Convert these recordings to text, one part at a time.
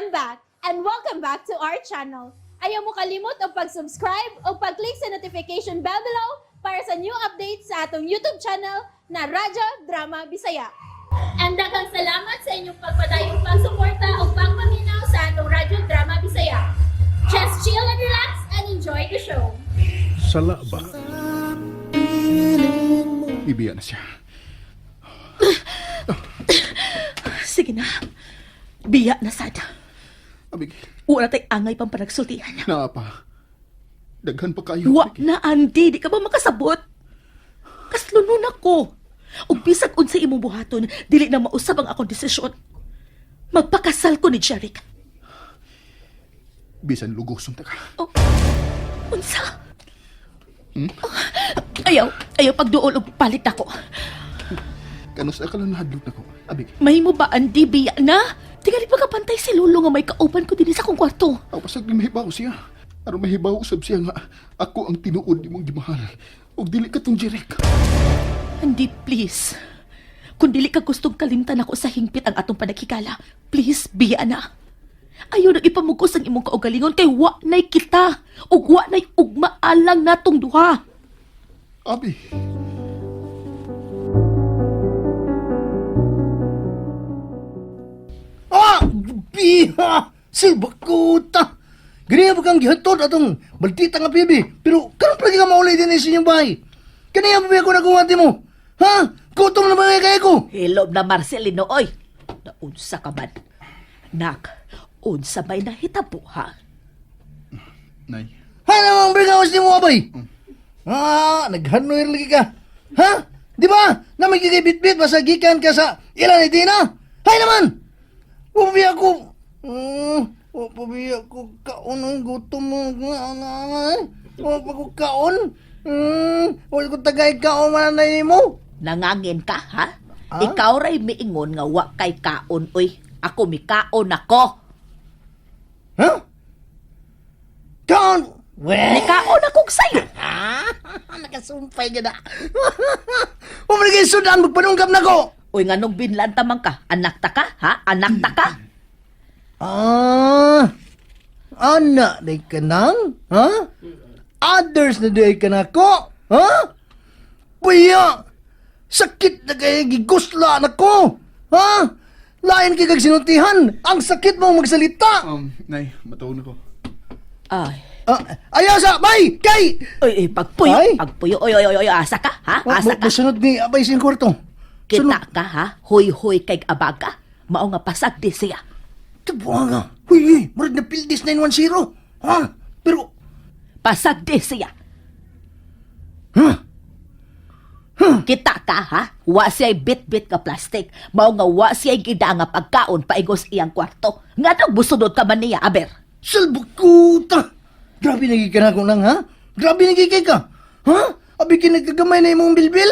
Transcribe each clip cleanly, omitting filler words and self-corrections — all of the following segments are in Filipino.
back and welcome back to our channel. Ayaw mo kalimot o pag-subscribe o pag-click sa notification bell below para sa new updates sa atong YouTube channel na Radyo Drama Bisaya. And daghang salamat sa inyong pagpadayong pagsuporta o pagpaminaw sa atong Radyo Drama Bisaya. Just chill and relax and enjoy the show. Sala ba? Ibiya na siya. Sige na. Biya na sad. Abig, Wala tay angay pang panagsultihan niya. naa pa. Daghan pa kayo. Wa na, Andy. Di ka ba makasabot? Kaslunon ako. O bisag unsa imong buhaton, dili na mausab ang akong desisyon. Magpakasal ko ni Jeric. Bisan lugosong ta ka. Oh, unsa? Ayaw pagduol og palit ako. Kanus na ka lang nahadlok na ko. Abig, May mo ba, Andy? Biya na? Tingali pa kapantay si Lolo nga may kauban ko din sa kong kwarto. ako pasag ni mahibaw siya. Aron mahibaw usab siya nga ako ang tinuod ni mong gimahal. Og dili ka tong Jeric. Andy, please. Kung dili ka gustong kalimtan ako sa hingpit ang atong panagkikala, please, biya na. Ayaw na ipamugos ang imong kaugalingon kay wa na'y kita ug wa na'y ugmaalang natong duha. Abi, Biha! Silbakuta! Ganyan ba kang gihatod atong baltita nga pibi? Pero karon pa ka maulay din sa inyong bahay. Kaniya ba ako nakuwati mo? Ha? Kutom na ba kaya ko? Hilob na Marcelino, oy. Naunsa ka man. Nak, unsa may nahitabo, ha? nay. Hay namang brigawas ni mo, abay! Naghanoy lagi ka. Ha? Di ba? Na may gigibit-bit masagikan ka sa ilan ni Tina? Hay naman! Wapabi ako. Wapabi ako kaon ang gutom mo. Wapabi ako kaon. Wala ko tagay kaon mananay mo. Nangangin ka, ha? Ah? Ikaw ray miingon nga wa kay kaon, oy. Ako mikaon ako. Ha? Kaon? Nikaon akong sayo. Nakasumpay ka na. Wapabi kayo sudan, magpanunggap na ko. Uy, nga nung binlan tamang ka, anak ta ka, ha? Anak ta ka? Anak day ka nang? Ha? Others na day ka na ko? Ha? Puya! Sakit na kaya gigusla na ko! Ha? Lain kay kag sinuntihan! Ang sakit mong magsalita! Nay, mataw na ko. Ay. Ayaw sa! Bay! Kay! Uy, pagpuyo. Ay. Pagpuyo. Uy, asa ka, ha? Asa ka? Masunod ni Abay sin kwarto. Kita ka, ha? Huy-huy kay abaga. Mao nga pasagdi siya. Tabuha nga. Huy, marad na Pildis 910. Ha? Pero, Pasagdi siya. ha? Kita ka, ha? Wa siya'y bit-bit ka plastic. Mao nga wa siya'y gida nga pagkaon paigos iyang kwarto. Nga daw busunod ka man niya, aber. Salbakuta! Grabe nagiging ko nang, ha? Grabe nagiging ka! Ha? Abi kinagkagamay na imong bilbil?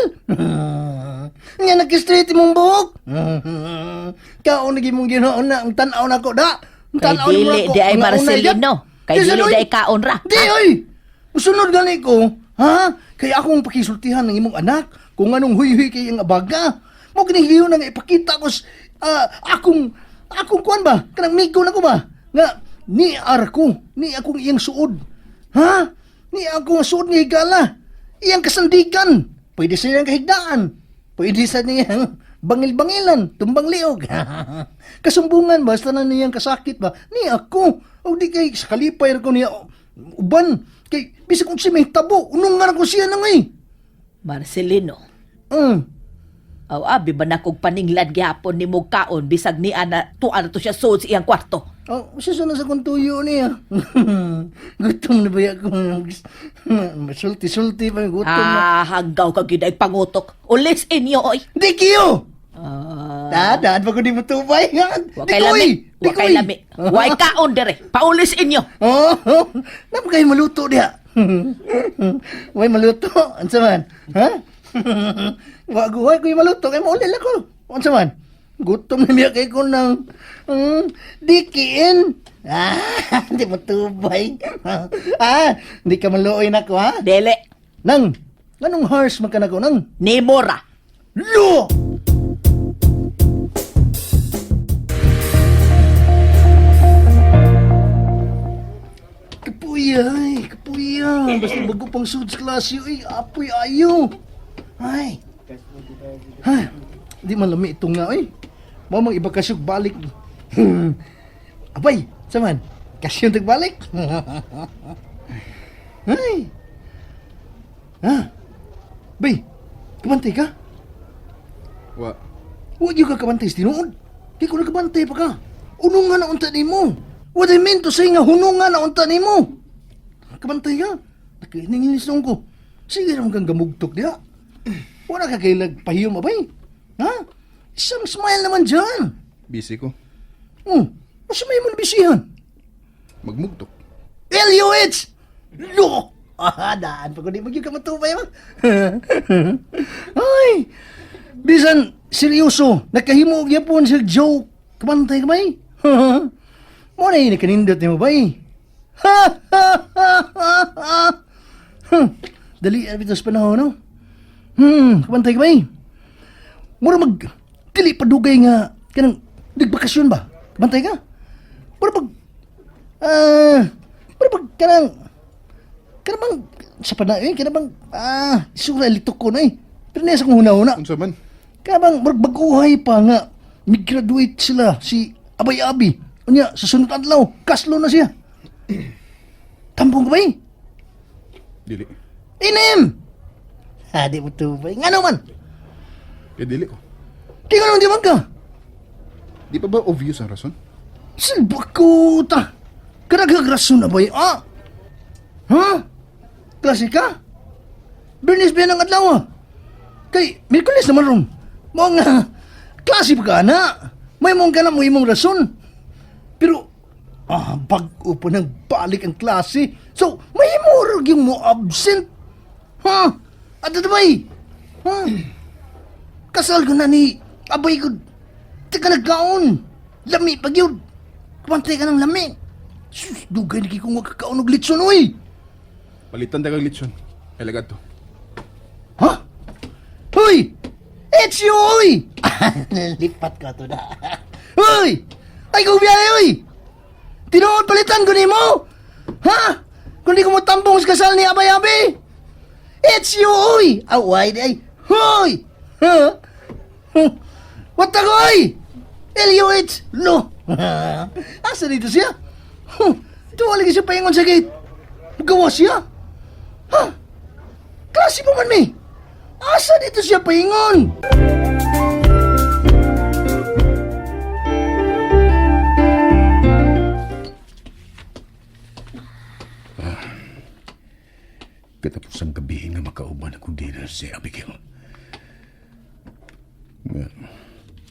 Nga nag-straight imong buhok? Kaon naging mong ginoon na ang tanaw na ko, da? Ang Kay tanaw dili di ay Marcelino. Kay dili di ay kaon ra. Di ay! Musunod gani ko, ha? Kaya akong pakisultihan ng imong anak kung anong huy-huy kay ang abaga. Mo kinihiyo na nga ipakita ko akong kuan ba? Kanang migo na ko ba? Nga, ni akong iyang suod. Ha? Ni akong suod ni higala. Iyang kasandigan. Pwede sa iyang kahigdaan. Pwede sa niyang bangil-bangilan, tumbang liog. Kasumbungan basta na niyang kasakit ba? Ni ako. O di kay sa kalipay ko niya uban. Kay bisag kung si may tabo, unong nga ko siya na ngay. Marcelino. Aw abi ba na kog paninglan gihapon ni mo kaon bisag ni ana tuan to siya sud sa iyang kwarto. Oh, siya na sa kuntuyo niya. Gutom na ba ako? Masulti-sulti pa yung gutom na. Hanggaw ka gid ay pangutok. Ulis inyo oy. Di kiyo! Ah, Daan pa ko di matubay. wa kay lami. Wa kay lami. Wa kaon dire. Paulis inyo. Oh, naman kayo maluto diha. Way maluto. Ansa man? Ha? Wa ko maluto kay maulil ako. Ansa man? Gutom na niya kay ko ng dikiin. Di matubay. Di ka maluoy na ko, ha? Dele. Nang, ganong harsh man ka na ko, nang? Ni Mora. Lo! ay, kapuya. Basta bago pang sud sa klase, ay, apoy ayo. Ay. Ay, di malami itong nga, ay. Mamang iba kasyog balik. Abay, saman, kasyog tagbalik. Ay. Ha? Bay, kabantay ka? Wa. Huwag yung ka kabantay sa tinuod. Di ko nakabantay pa ka. Unungan na unta ni mo. What I mean to say nga, hunungan na unta ni mo. Kabantay ka. Nakininginis nung ko. Sige naman kang gamugtok diha. Wala ka kailag pahiyom, abay. Ha? Isang smile naman dyan. Busy ko. Oh, mas may mo nabisihan. Magmugtok. LUH! Lo! Ah, daan pa ko di magiging kamatubay mo. Ay! Bisan, seryoso, nakahimo og yapon sa joke. Kamantay ka ba eh? Mo na yun, nakanindot ni mo ba eh? Dali, abitos panahon, no? Kamantay ka ba eh? Mura dili padugay nga, kanang, nagbakasyon ba? Kamantay ka? Mura kanang sa panahon, kanang isura litok ko na eh. Pero nasa kong huna-huna. Unsa man? Kanang baguhay pa nga, mag-graduate sila, si Abay-Abi. Unya, sa sunod adlaw, kaslo na siya. Tampong ka ba eh? Dili. Inem! Ha, di mo tubay. Nga naman! Dili ko. Di ka naman di man ka. Di pa ba obvious ang rason? Silbakuta! Karagagrason na ba eh? Ah? Ha? Klase ka? Bernis ba yan ang adlaw ah? Kay, Merkulis naman ron. Mga klase pa ka na. May mong ka na mo imong rason. Pero, bago pa nang balik ang klase. So, may murag yung mo absent. Ha? At ito ba eh? Ha? Kasal ko na ni Abay ko. Teka nagkaon. Lami pag yun. Kumantay ka ng lami. Sus, dugay na kikong makakaon og litson, oy. Palitan ta kag lechon. Elagad to. Ha? Hoy! It's you, oy! Lipat ka to na. Hoy! Ay, kubiyahe, oy! Tinuod palitan ko ni mo? Ha? Kung di ko mo tampong sa kasal ni Abay-Abi? It's you, oy! Away, di ay. Hoy! Ha? What the goy? L-U-H! No! Asa dito siya? Tuwa lagi siya paingon sa gate. Magawa siya? Ha? Klase pa man, may. Asa dito siya paingon? Katapos ang gabi nga makauban akong dinner si Abigail. Nga,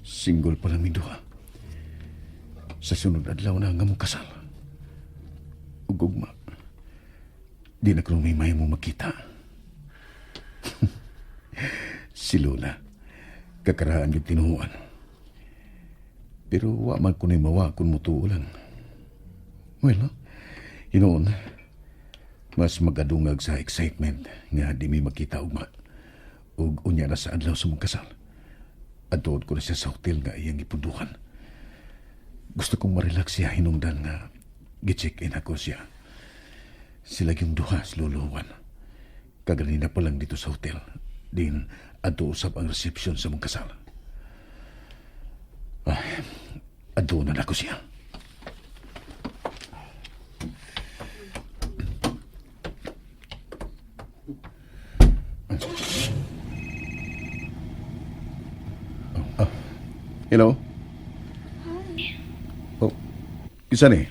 single pa lang mi duha. Sa sunod adlaw na nga mo kasal. Ugugma, di na krumimay mo makita. Si Lola, kakaraan yung tinuhuan. Pero wa man ko na mawa kung mutuulan. Well, no? Hinoon, mas magadungag sa excitement nga di mi makita ugma. Ug unya na sa adlaw sa mong kasal. Adtuod ko na siya sa hotel nga iyang ipunduhan. Gusto kong marelax siya hinungdan nga gi-check-in ako siya. Sila yung duha sa luluwan. Kaganina pa lang dito sa hotel. Din, adto usap ang resepsyon sa mong kasal. Adto na ako siya. Hello? Oh, kisa ni?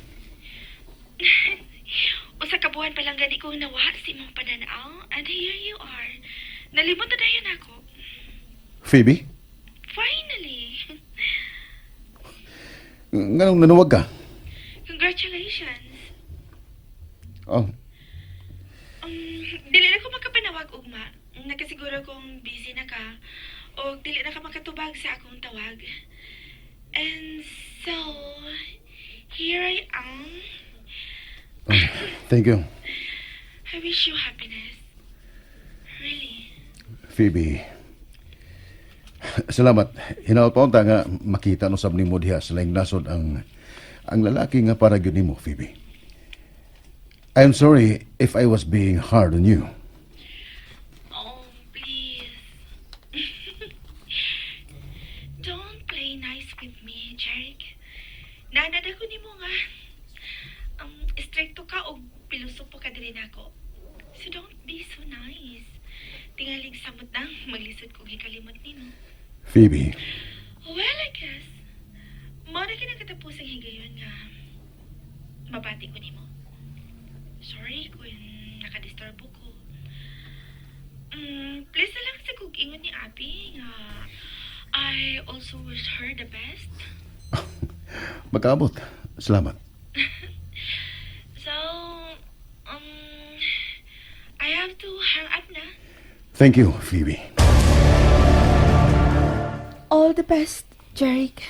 Usa ka buwan pa lang gani kong nawa si mong pananaw, and here you are. Nalimot na dayon ako. Phoebe? Finally! Nganong nanuwag ka? Congratulations! Oh, Dili na ko makapanawag, ugma. Nakasiguro kong busy na ka. O dili na ka makatubag sa akong tawag. And so, here I am. thank you. I wish you happiness. Really. Phoebe. Salamat. Hinaot pa nga makita no sab nimo diha sa laing nasod ang lalaki nga para gyud nimo, Phoebe. I'm sorry if I was being hard on you. Oh, please. Don't play nice with me, Jeric. Nanada ko ni mo nga. Stricto ka o pilosopo ka din ako. So don't be so nice. Tingalig samot nang maglisod kong hikalimot ni mo. Phoebe, Well, I guess. Mara ka na katapos ang higayon nga. Mabati ko ni mo. Sorry kung nakadisturbo ko. Please na lang sa kugingon ni Abby nga I also wish her the best. magkaabot. Salamat. So, I have to hang up na. Thank you, Phoebe. All the best, Jeric.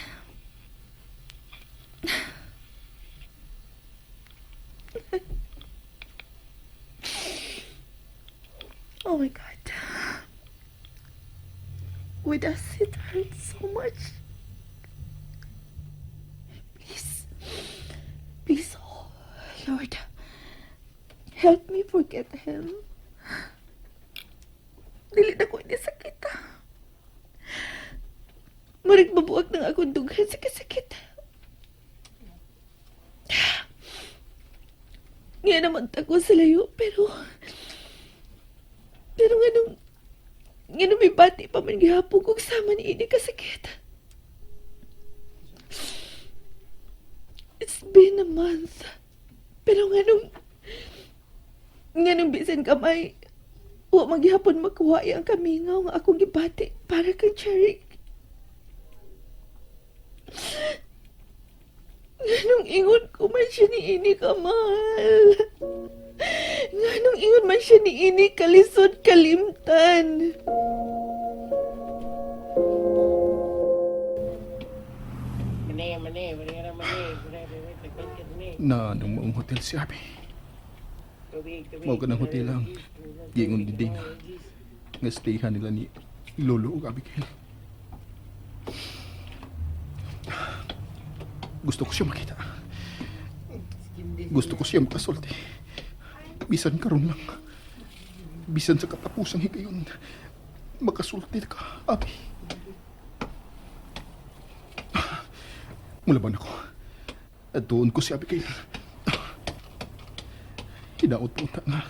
Oh my God. With us, it hurts so much. Please, please, oh Lord, help me forget him. Dili na ko ini sakit. Marig mabuak ng akong dughan sa kasakit. Nga naman tako sa layo, pero nga nung may bati pa man gihapon kong sama ni ini kasakit. It's been a month. Pero nga nung bisan kamay, wa maghihapon makuha ang kamingaw nga akong gibati para kay Jeric. Nganong ingon ko man siya ni ini kamahal. Nganong ingon man siya ni ini kalisod kalimtan. Na nung maong hotel si Abby. Mao ka ng hotel lang. Giingon di Dana. Nga stayhan nila ni Lolo ug Abigail. Gusto ko siya makita. Gusto ko siya makasulti. Bisan karon lang. Bisan sa katapusang higayon. Makasulti ka, Abi. Mulaban ako. At doon ko si Abigail. Hinaot po ta nga.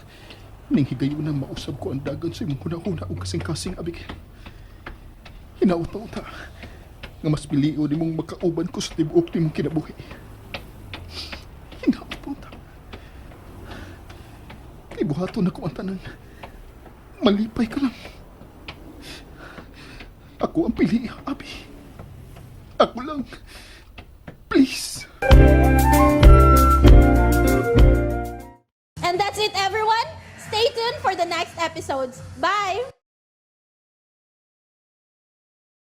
Ning higayon na mausab ko ang dagan sa imong kuna-kuna o kasing-kasing, Abigail. Hinaot pa ta nga mas piliyo ni mong makauban ko sa tibuok ni mong kinabuhi. Hinaot pa ta. Ibuhato na ko ang tanan. Malipay ka lang. Ako ang pili, Abi. Ako lang. Please. And that's it, everyone. Stay tuned for the next episodes. Bye!